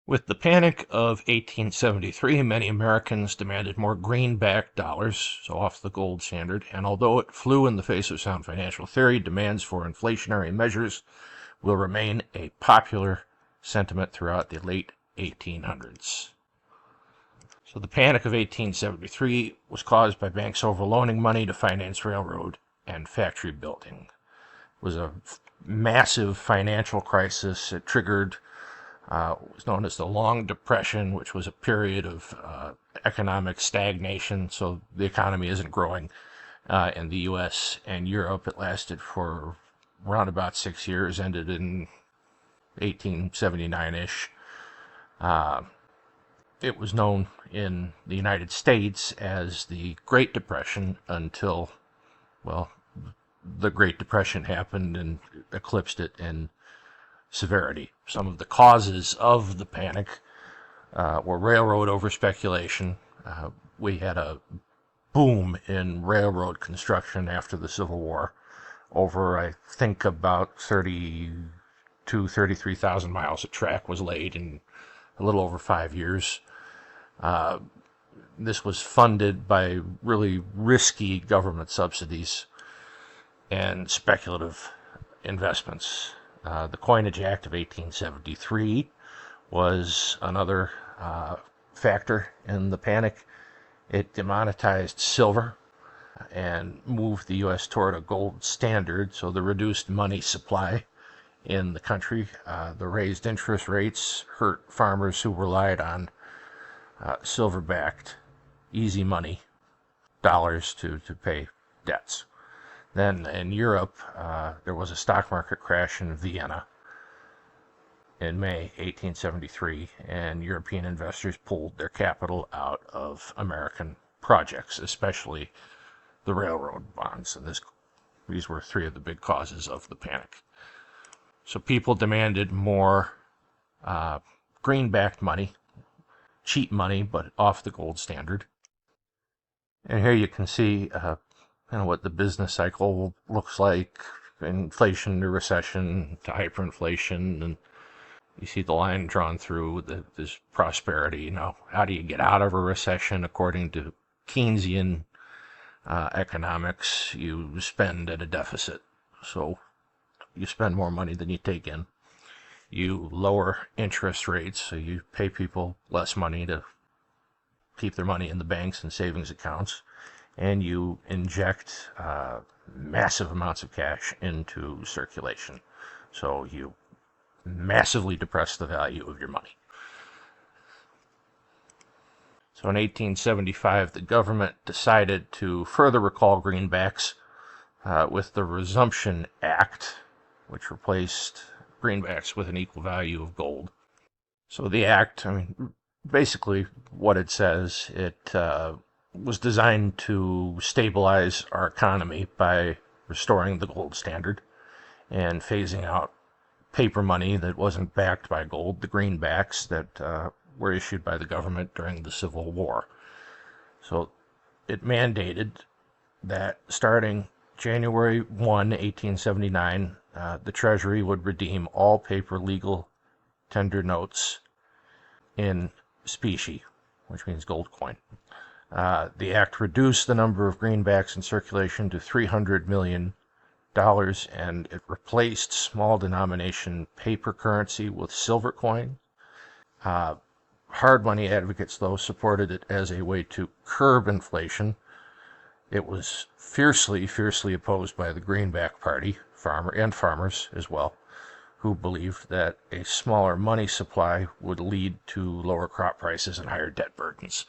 With the Panic of 1873, many Americans demanded more greenback dollars, so off the gold standard, and although it flew in the face of sound financial theory, demands for inflationary measures will remain a popular sentiment throughout the late 1800s. So the Panic of 1873 was caused by banks overloaning money to finance railroad and factory building. It was a massive financial crisis. It triggered what was known as the Long Depression, which was a period of economic stagnation, so the economy isn't growing in the U.S. and Europe. It lasted for around about 6 years, ended in 1879-ish. It was known in the United States as the Great Depression until, well, the Great Depression happened and eclipsed it in severity. Some of the causes of the panic were railroad overspeculation. We had a boom in railroad construction after the Civil War. Over, I think, about 33,000 miles of track was laid in a little over 5 years. This was funded by really risky government subsidies and speculative investments. The Coinage Act of 1873 was another factor in the panic. It demonetized silver and moved the U.S. toward a gold standard, so the reduced money supply in the country. The raised interest rates hurt farmers who relied on silver-backed, easy money dollars to pay debts. Then in Europe, there was a stock market crash in Vienna in May 1873, and European investors pulled their capital out of American projects, especially the railroad bonds. And these were three of the big causes of the panic. So people demanded more greenbacked money, cheap money, but off the gold standard. And here you can see what the business cycle looks like: inflation to recession to hyperinflation, and you see the line drawn through this prosperity. Now, how do you get out of a recession? According to Keynesian economics, you spend at a deficit. So you spend more money than you take in. You lower interest rates, so you pay people less money to keep their money in the banks and savings accounts, and you inject massive amounts of cash into circulation. So you massively depress the value of your money. So in 1875, the government decided to further recall greenbacks with the Resumption Act, which replaced greenbacks with an equal value of gold. So the act, basically what it says, it was designed to stabilize our economy by restoring the gold standard and phasing out paper money that wasn't backed by gold, the greenbacks that were issued by the government during the Civil War. So it mandated that starting January 1, 1879, the Treasury would redeem all paper legal tender notes in specie, which means gold coin. The act reduced the number of greenbacks in circulation to $300 million, and it replaced small denomination paper currency with silver coin. Hard money advocates, though, supported it as a way to curb inflation. It was fiercely opposed by the Greenback Party, farmers as well, who believed that a smaller money supply would lead to lower crop prices and higher debt burdens.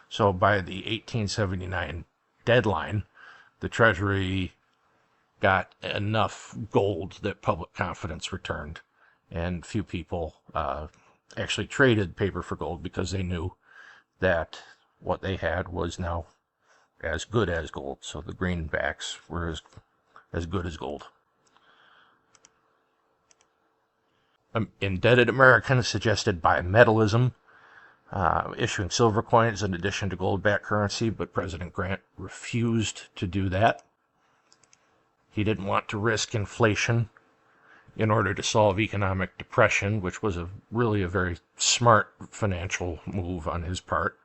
So by the 1879 deadline, the Treasury got enough gold that public confidence returned, and few people actually traded paper for gold because they knew that what they had was now as good as gold. So the greenbacks were as good as gold. Indebted Americans suggested bimetallism, issuing silver coins in addition to gold-backed currency, but President Grant refused to do that. He didn't want to risk inflation in order to solve economic depression, which was really a very smart financial move on his part.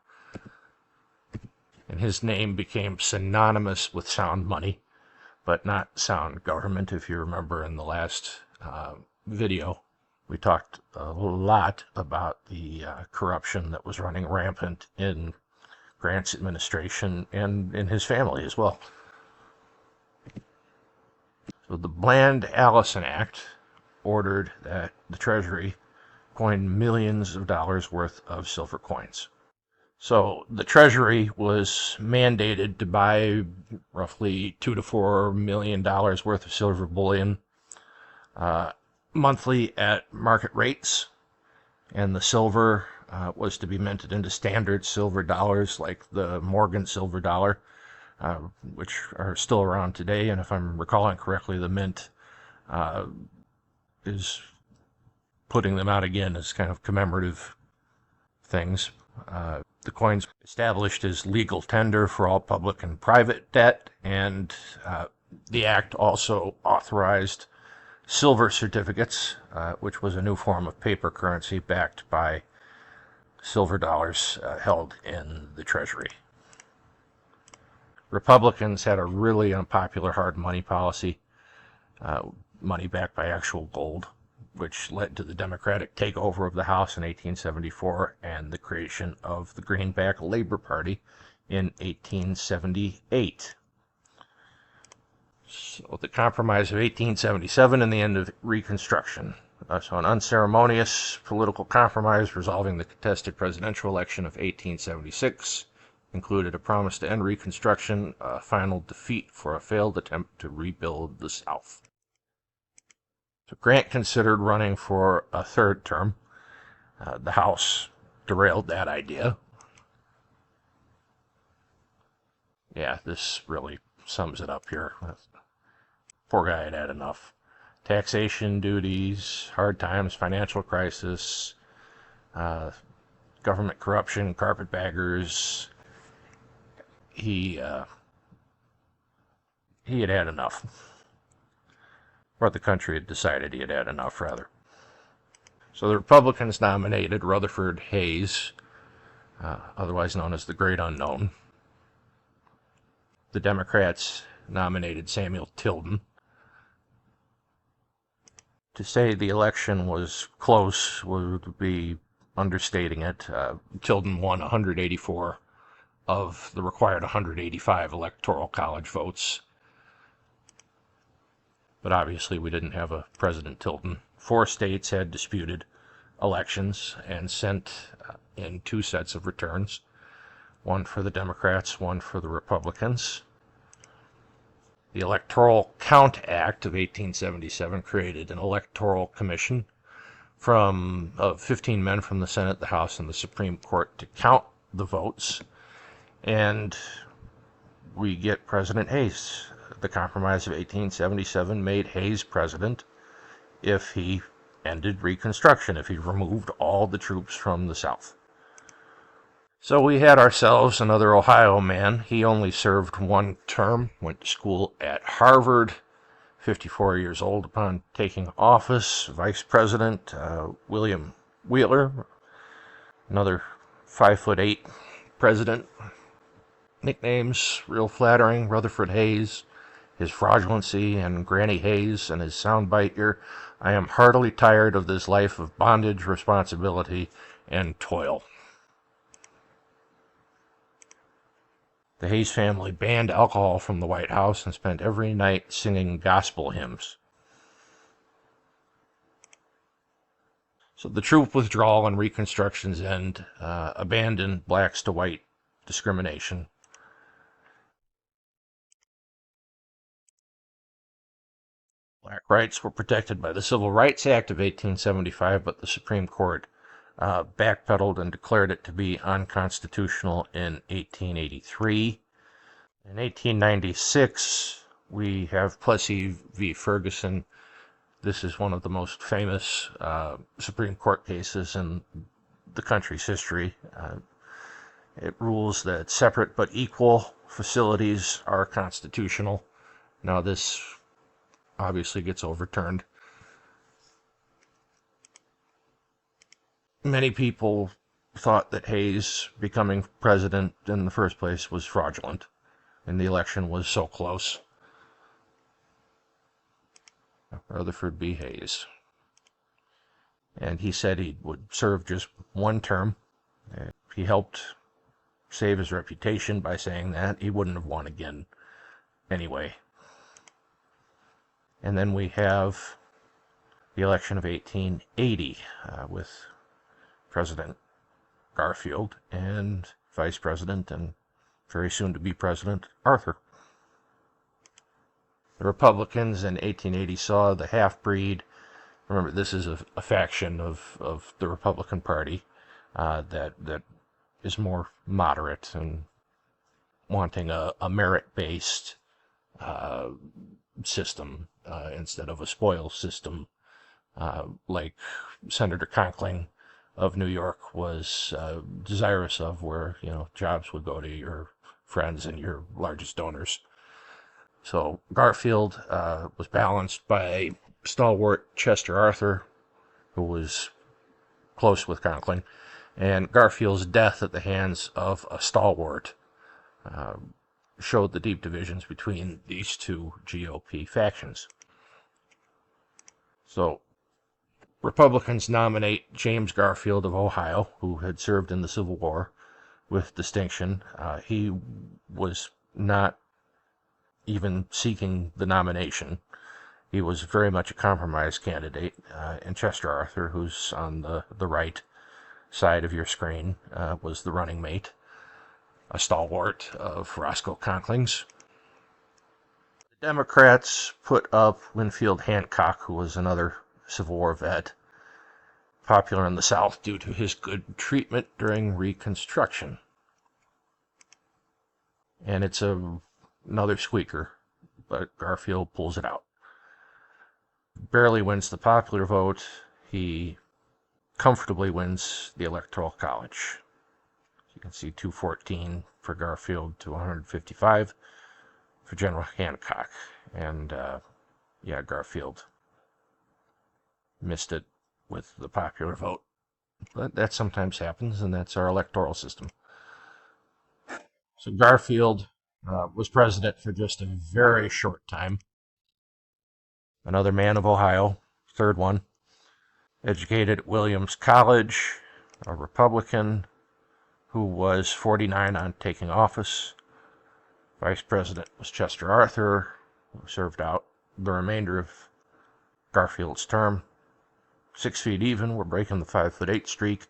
And his name became synonymous with sound money, but not sound government. If you remember in the last video, we talked a lot about the corruption that was running rampant in Grant's administration and in his family as well. So the Bland-Allison Act ordered that the Treasury coin millions of dollars worth of silver coins. So the Treasury was mandated to buy roughly $2 to $4 million worth of silver bullion monthly at market rates, and the silver was to be minted into standard silver dollars like the Morgan silver dollar, which are still around today. And if I'm recalling correctly, the mint is putting them out again as kind of commemorative things. The coins established as legal tender for all public and private debt, and the act also authorized silver certificates, which was a new form of paper currency backed by silver dollars held in the Treasury. Republicans had a really unpopular hard money policy, money backed by actual gold, which led to the Democratic takeover of the House in 1874 and the creation of the Greenback Labor Party in 1878. So the Compromise of 1877 and the end of Reconstruction. So an unceremonious political compromise resolving the contested presidential election of 1876 included a promise to end Reconstruction, a final defeat for a failed attempt to rebuild the South. So Grant considered running for a third term. The House derailed that idea. Yeah, this really sums it up here. Poor guy had had enough. Taxation, duties, hard times, financial crisis, government corruption, carpetbaggers. He had had enough. Or the country had decided he had had enough, rather. So the Republicans nominated Rutherford Hayes, otherwise known as the Great Unknown. The Democrats nominated Samuel Tilden. To say the election was close would be understating it. Tilden won 184 of the required 185 Electoral College votes. But obviously we didn't have a President Tilden. 4 states had disputed elections and sent in 2 sets of returns, one for the Democrats, one for the Republicans. The Electoral Count Act of 1877 created an electoral commission of 15 men from the Senate, the House, and the Supreme Court to count the votes, and we get President Hayes. The Compromise of 1877 made Hayes president if he ended Reconstruction, if he removed all the troops from the South. So we had ourselves another Ohio man. He only served 1 term, went to school at Harvard, 54 years old upon taking office. Vice President William Wheeler, another 5'8" president. Nicknames, real flattering. Rutherford Hayes, his fraudulency, and Granny Hayes and his soundbite here. I am heartily tired of this life of bondage, responsibility, and toil. The Hayes family banned alcohol from the White House and spent every night singing gospel hymns. So the troop withdrawal and Reconstruction's end abandoned blacks to white discrimination. Black rights were protected by the Civil Rights Act of 1875, but the Supreme Court backpedaled and declared it to be unconstitutional in 1883. In 1896, we have Plessy v. Ferguson. This is one of the most famous Supreme Court cases in the country's history. It rules that separate but equal facilities are constitutional. Now, this obviously gets overturned. many people thought that Hayes becoming president in the first place was fraudulent, and the election was so close. Rutherford B. Hayes. And he said he would serve just one term. He helped save his reputation by saying that. He wouldn't have won again anyway. And then we have the election of 1880 with President Garfield and Vice President and very soon to be President Arthur. The Republicans in 1880 saw the half-breed. Remember, this is a faction of the Republican Party that is more moderate and wanting a merit-based system instead of a spoils system, like Senator Conkling of New York was desirous of, where jobs would go to your friends and your largest donors. So Garfield was balanced by stalwart Chester Arthur, who was close with Conkling, and Garfield's death at the hands of a stalwart showed the deep divisions between these two GOP factions. So Republicans nominate James Garfield of Ohio, who had served in the Civil War with distinction. He was not even seeking the nomination. He was very much a compromise candidate. And Chester Arthur, who's on the right side of your screen, was the running mate, a stalwart of Roscoe Conkling's. The Democrats put up Winfield Hancock, who was another Civil War vet, popular in the South due to his good treatment during Reconstruction. And it's another squeaker, but Garfield pulls it out. Barely wins the popular vote. He comfortably wins the Electoral College. You can see 214 for Garfield to 155 for General Hancock. And Garfield missed it with the popular vote. But that sometimes happens, and that's our electoral system. So Garfield was president for just a very short time. Another man of Ohio, third one. Educated at Williams College, a Republican who was 49 on taking office. Vice President was Chester Arthur, who served out the remainder of Garfield's term. 6 feet even, we're breaking the 5'8" streak.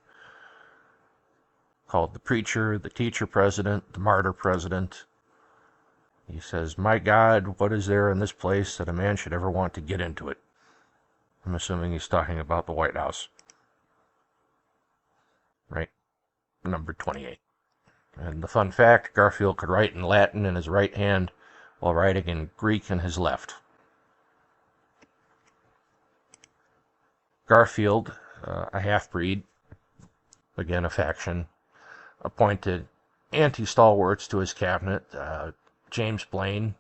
Called the preacher, the teacher president, the martyr president. He says, "My God, what is there in this place that a man should ever want to get into it?" I'm assuming he's talking about the White House. Right? Number 28. And the fun fact, Garfield could write in Latin in his right hand while writing in Greek in his left. Garfield, a half-breed, again a faction, appointed anti-stalwarts to his cabinet. James Blaine,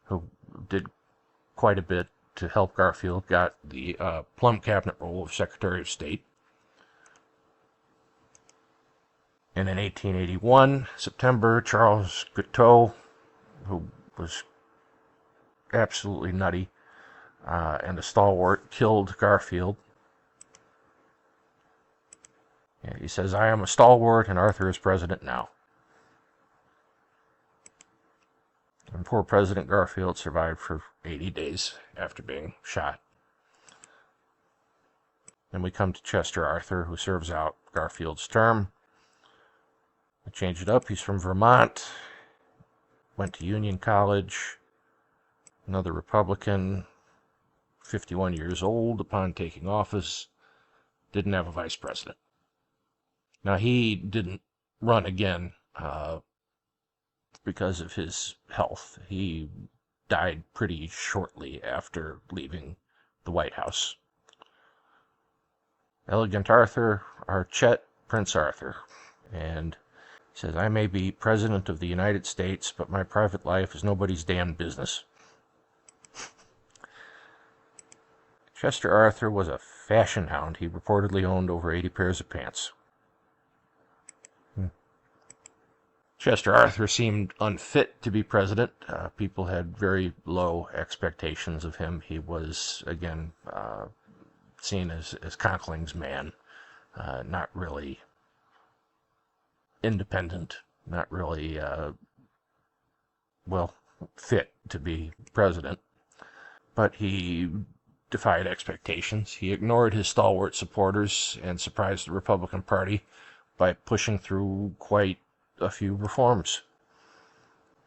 who did quite a bit to help Garfield, got the plum cabinet role of Secretary of State. And in 1881, September, Charles Guiteau, who was absolutely nutty and a stalwart, killed Garfield. And he says, "I am a stalwart and Arthur is president now." And poor President Garfield survived for 80 days after being shot. Then we come to Chester Arthur, who serves out Garfield's term. I change it up. He's from Vermont. Went to Union College. Another Republican, 51 years old upon taking office. Didn't have a vice president. Now, he didn't run again because of his health. He died pretty shortly after leaving the White House. Elegant Arthur, Archet, Prince Arthur. And he says, "I may be President of the United States, but my private life is nobody's damn business." Chester Arthur was a fashion hound. He reportedly owned over 80 pairs of pants. Chester Arthur seemed unfit to be president. People had very low expectations of him. He was, again, seen as Conkling's man, not really independent, not really, fit to be president. But he defied expectations. He ignored his stalwart supporters and surprised the Republican Party by pushing through quite a few reforms.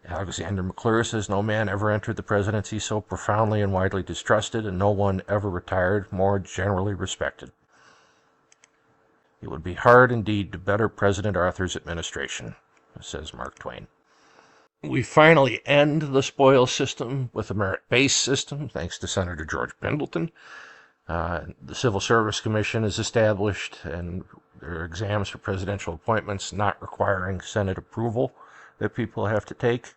Alexander McClure says no man ever entered the presidency so profoundly and widely distrusted, and no one ever retired more generally respected. It would be hard indeed to better President Arthur's administration, says Mark Twain. We finally end the spoils system with a merit-based system, thanks to Senator George Pendleton. The Civil Service Commission is established, and there are exams for presidential appointments not requiring Senate approval that people have to take.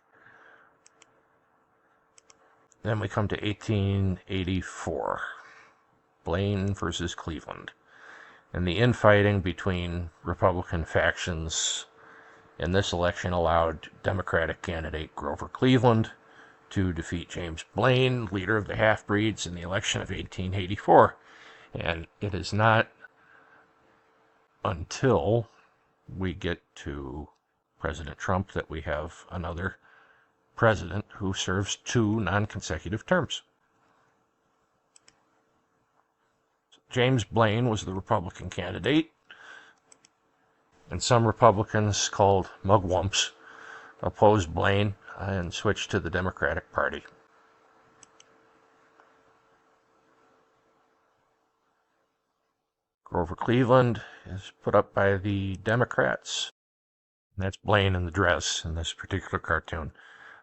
Then we come to 1884, Blaine versus Cleveland, and the infighting between Republican factions in this election allowed Democratic candidate Grover Cleveland to defeat James Blaine, leader of the half-breeds, in the election of 1884. And it is not until we get to President Trump that we have another president who serves 2 non-consecutive terms. James Blaine was the Republican candidate, and some Republicans, called mugwumps, opposed Blaine and switched to the Democratic Party. Grover Cleveland is put up by the Democrats. And that's Blaine in the dress in this particular cartoon.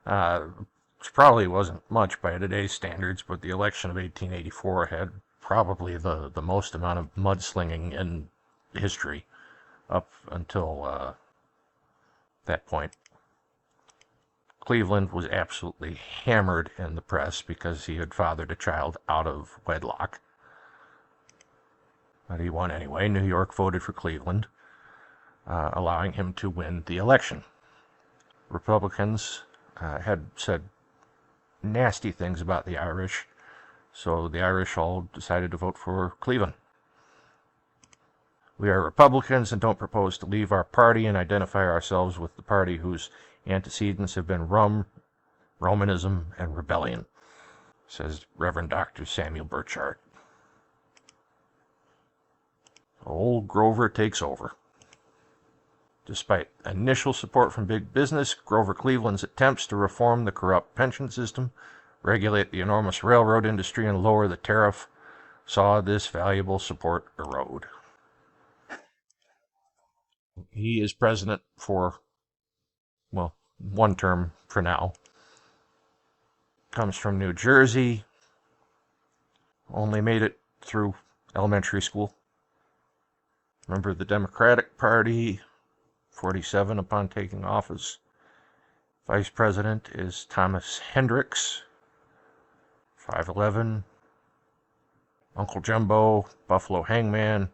Which probably wasn't much by today's standards, but the election of 1884 had probably the most amount of mudslinging in history up until that point. Cleveland was absolutely hammered in the press because he had fathered a child out of wedlock. But he won anyway. New York voted for Cleveland, allowing him to win the election. Republicans had said nasty things about the Irish, so the Irish all decided to vote for Cleveland. We are Republicans and don't propose to leave our party and identify ourselves with the party whose antecedents have been rum, Romanism, and rebellion, says Reverend Dr. Samuel Burchard. Old Grover takes over. Despite initial support from big business, Grover Cleveland's attempts to reform the corrupt pension system, regulate the enormous railroad industry, and lower the tariff saw this valuable support erode. He is president for, well, 1 term for now. Comes from New Jersey. Only made it through elementary school. Member of the Democratic Party, 47 upon taking office. Vice President is Thomas Hendricks, 5'11". Uncle Jumbo, Buffalo Hangman,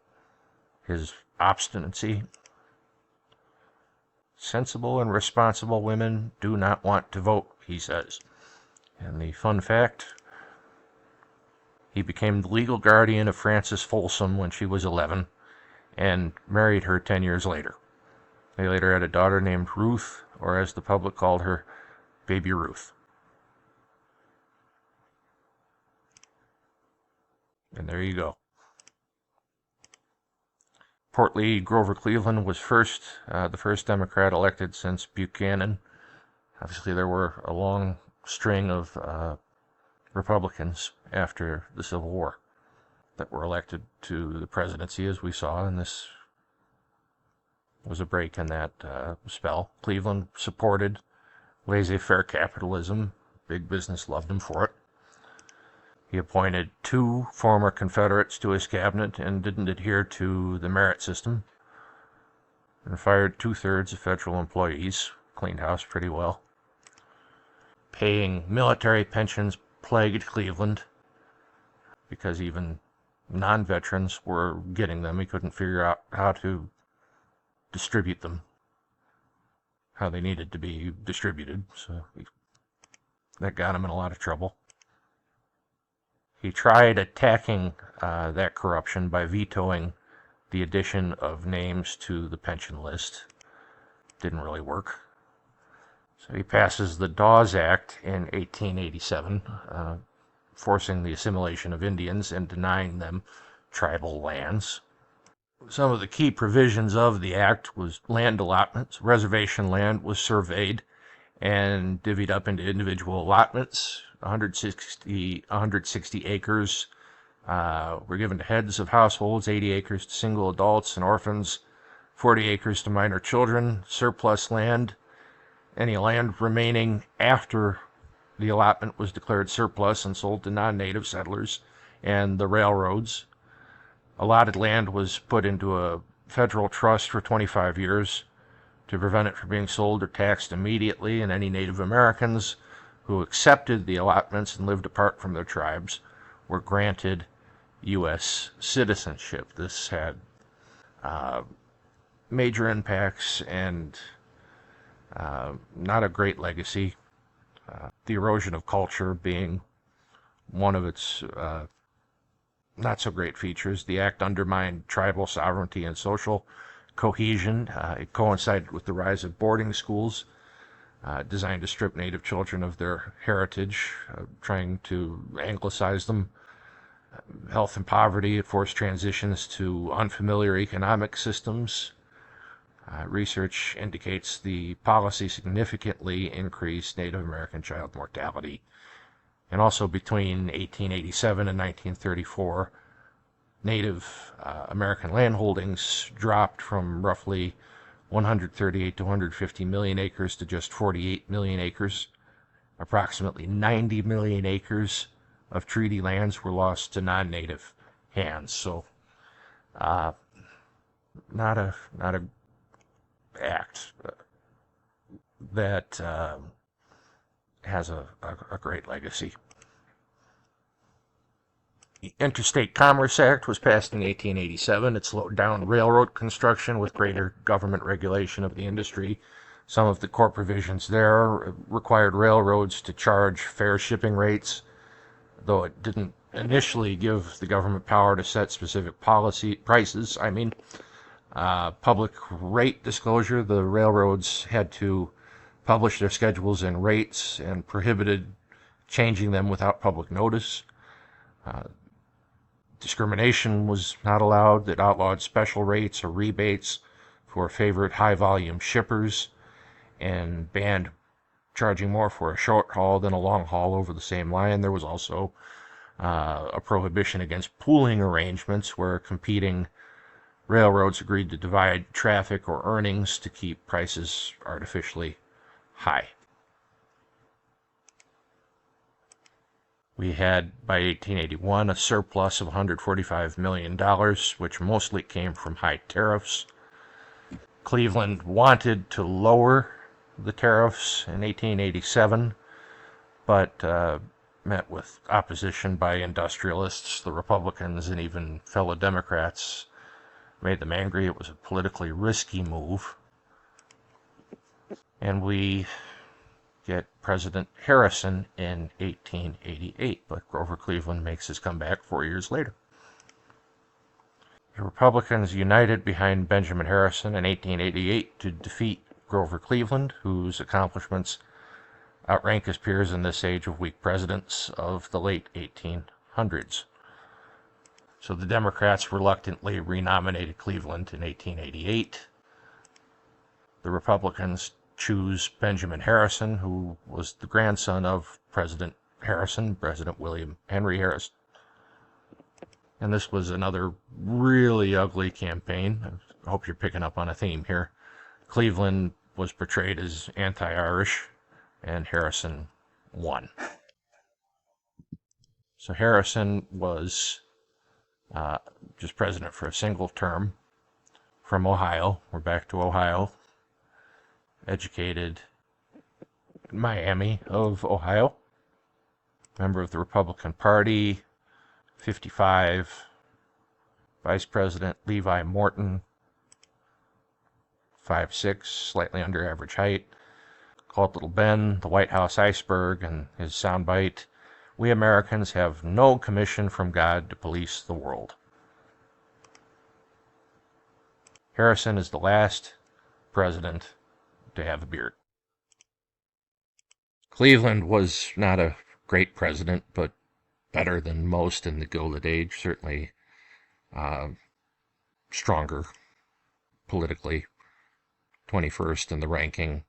his obstinacy. Sensible and responsible women do not want to vote, he says. And the fun fact, he became the legal guardian of Frances Folsom when she was 11 and married her 10 years later. They later had a daughter named Ruth, or as the public called her, Baby Ruth. And there you go. Portly Grover Cleveland was the first Democrat elected since Buchanan. Obviously, there were a long string of Republicans after the Civil War that were elected to the presidency, as we saw, and this was a break in that spell. Cleveland supported laissez-faire capitalism. Big business loved him for it. He appointed 2 former Confederates to his cabinet and didn't adhere to the merit system, and fired 2/3 of federal employees. Cleaned house pretty well. Paying military pensions plagued Cleveland, because even non-veterans were getting them. He couldn't figure out how to distribute them, how they needed to be distributed, so that got him in a lot of trouble. He tried attacking that corruption by vetoing the addition of names to the pension list. Didn't really work. So he passes the Dawes Act in 1887, forcing the assimilation of Indians and denying them tribal lands. Some of the key provisions of the act was land allotments. Reservation land was surveyed and divvied up into individual allotments. 160 acres were given to heads of households, 80 acres to single adults and orphans, 40 acres to minor children. Surplus land, any land remaining after the allotment was declared surplus and sold to non-native settlers and the railroads. Allotted land was put into a federal trust for 25 years to prevent it from being sold or taxed immediately, and any Native Americans who accepted the allotments and lived apart from their tribes were granted U.S. citizenship. This had major impacts and not a great legacy. The erosion of culture being one of its not so great features. The act undermined tribal sovereignty and social cohesion. It coincided with the rise of boarding schools designed to strip Native children of their heritage, trying to anglicize them. Health and poverty, it forced transitions to unfamiliar economic systems. Research indicates the policy significantly increased Native American child mortality. And also between 1887 and 1934, Native American land holdings dropped from roughly 138 to 150 million acres to just 48 million acres. Approximately 90 million acres of treaty lands were lost to non-native hands. So, not a act that has a great legacy. The Interstate Commerce Act was passed in 1887. It slowed down railroad construction with greater government regulation of the industry. Some of the core provisions there required railroads to charge fair shipping rates, though it didn't initially give the government power to set specific policy prices. Public rate disclosure. The railroads had to publish their schedules and rates and prohibited changing them without public notice. Discrimination was not allowed. It outlawed special rates or rebates for favored high-volume shippers and banned charging more for a short haul than a long haul over the same line. There was also a prohibition against pooling arrangements where competing railroads agreed to divide traffic or earnings to keep prices artificially high. We had, by 1881, a surplus of $145 million, which mostly came from high tariffs. Cleveland wanted to lower the tariffs in 1887, but met with opposition by industrialists, the Republicans, and even fellow Democrats. Made them angry. It was a politically risky move. And we get President Harrison in 1888, but Grover Cleveland makes his comeback 4 years later. The Republicans united behind Benjamin Harrison in 1888 to defeat Grover Cleveland, whose accomplishments outrank his peers in this age of weak presidents of the late 1800s. So the Democrats reluctantly renominated Cleveland in 1888. The Republicans choose Benjamin Harrison, who was the grandson of President Harrison, President William Henry Harrison. And this was another really ugly campaign. I hope you're picking up on a theme here. Cleveland was portrayed as anti-Irish, and Harrison won. So Harrison was just president for a single term from Ohio. We're back to Ohio. Educated in Miami of Ohio. Member of the Republican Party, 55, Vice President Levi Morton, 5'6", slightly under average height. Called Little Ben the White House iceberg, and his soundbite, "We Americans have no commission from God to police the world." Harrison is the last president to have a beard. Cleveland was not a great president, but better than most in the Gilded Age, certainly stronger politically, 21st in the ranking.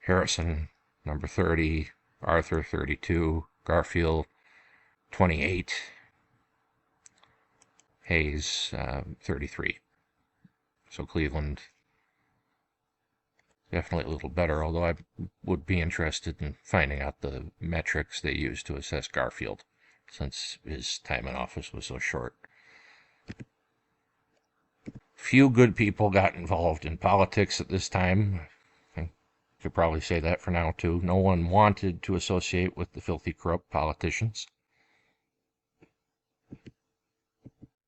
Harrison, number 30, Arthur, 32, Garfield, 28, Hayes, 33. So Cleveland, definitely a little better, although I would be interested in finding out the metrics they used to assess Garfield, since his time in office was so short. Few good people got involved in politics at this time. I could probably say that for now, too. No one wanted to associate with the filthy, corrupt politicians.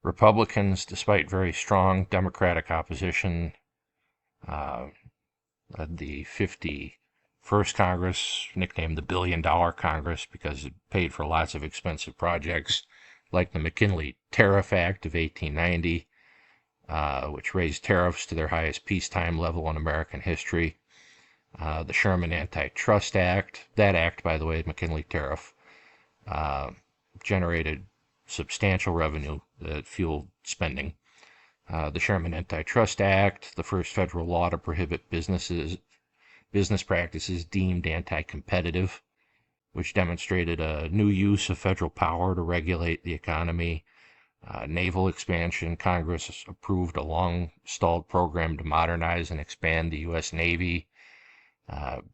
Republicans, despite very strong Democratic opposition, led the 51st Congress, nicknamed the $1 Billion Congress because it paid for lots of expensive projects, like the McKinley Tariff Act of 1890, which raised tariffs to their highest peacetime level in American history. The Sherman Antitrust Act, that act, by the way, McKinley Tariff, generated substantial revenue that fueled spending. The Sherman Antitrust Act, the first federal law to prohibit business practices deemed anti-competitive, which demonstrated a new use of federal power to regulate the economy. Naval expansion. Congress approved a long-stalled program to modernize and expand the U.S. Navy.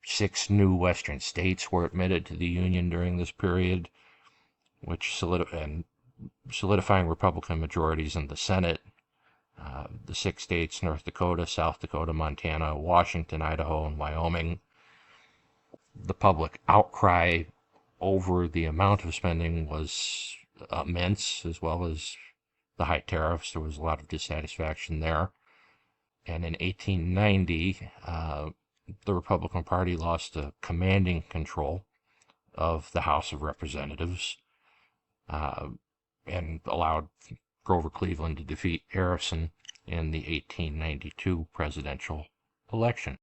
6 new Western states were admitted to the Union during this period, which solidifying Republican majorities in the Senate. The 6 states, North Dakota, South Dakota, Montana, Washington, Idaho, and Wyoming. The public outcry over the amount of spending was immense, as well as the high tariffs. There was a lot of dissatisfaction there. And in 1890, the Republican Party lost a commanding control of the House of Representatives, and allowed Grover Cleveland to defeat Harrison in the 1892 presidential election.